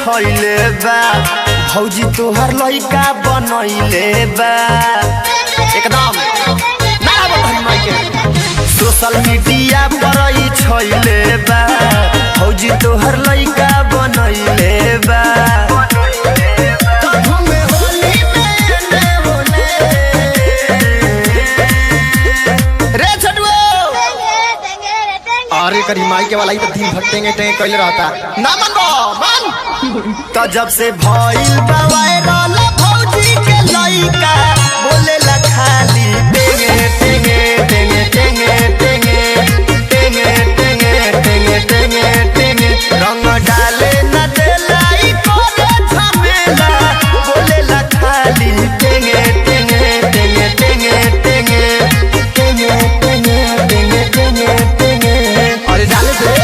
छइले बा भौजी तोहर लइका बनइले बा एकदम ना बतरी माई के सोशल मीडिया पर ई छइले बा भौजी तोहर लइका बनइले बा अरे करी माई के वाला ही तो दिन भर टेंगे टेंगे कइले रहता ना मन तो जब से भइल बा वायरल भौजी के लइका बोलेला खाली टेंगे टेंगे टेंगे टेंगे टेंगे टेंगे टेंगे टेंगे टेंगे टेंगे रंग डाले न देलाई करे झमेला बोलेला खाली टेंगे टेंगे टेंगे टेंगे टेंगे टेंगे टेंगे टेंगे टेंगे टेंगे अरे डाले दे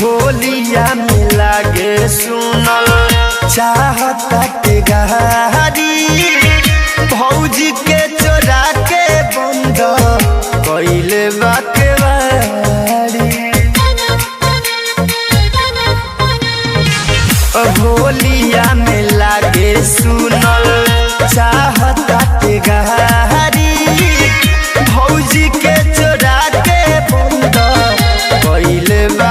होलिया में लागे सुनल चाहता के गहारी भौजी के चोरा के बंद कइले बा केवारी होलिया में लागे सुनल चाहता के गहारी भौजी के चोरा के बंद कइले बा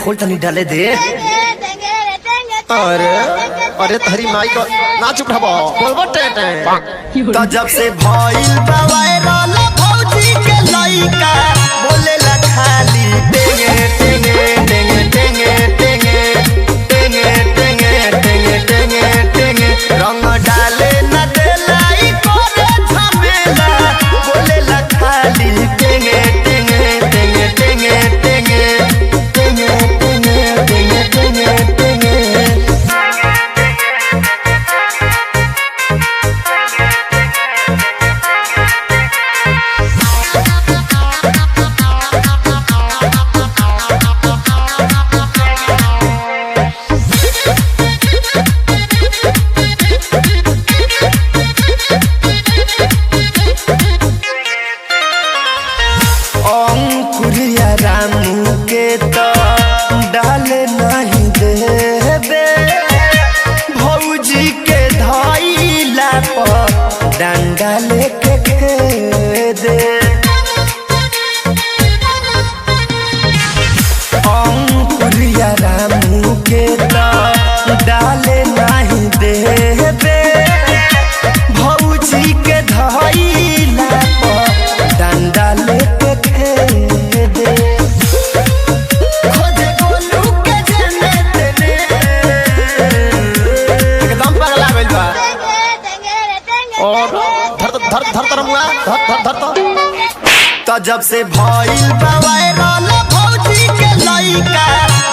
खोल तनी डाले दे अरे अरे तहरी माई को ना चुप रहो बोलबो टे तो जब से भइल बा वायरल भौजी के लइका बोलेला खाली टेंगे टेंगे टेंगे टेंगे टेंगे टेंगे टेंगे टेंगे टेंगे टेंगे रंग डाले न देलाई करे झमेला बोलेला खाली टेंगे टेंगे टेंगे टेंगे टेंगे अंकुरिया रामू के तो डाले नहीं देबे भौजी के धइला पर डंडा लेके खेदे अंकुरिया रामू के तो डाले नहीं देबे भौजी के धइला पर डंडा लेके तो जब से भइल बा वायरल भौजी के लइका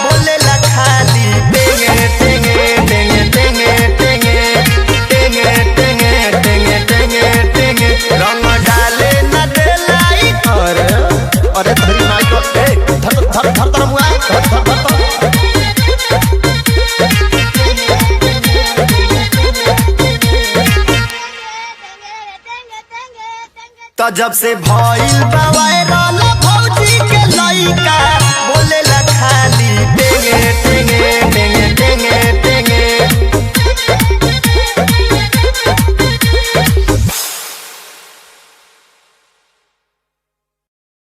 बोलेला खाली टेंगे टेंगे टेंगे टेंगे टेंगे टेंगे टेंगे टेंगे टेंगे टेंगे रंग डाले न देलाई अरे अरे तहरी माई को ए धर मुआ धर तो जब से भइल बा वायरल भौजी के लइका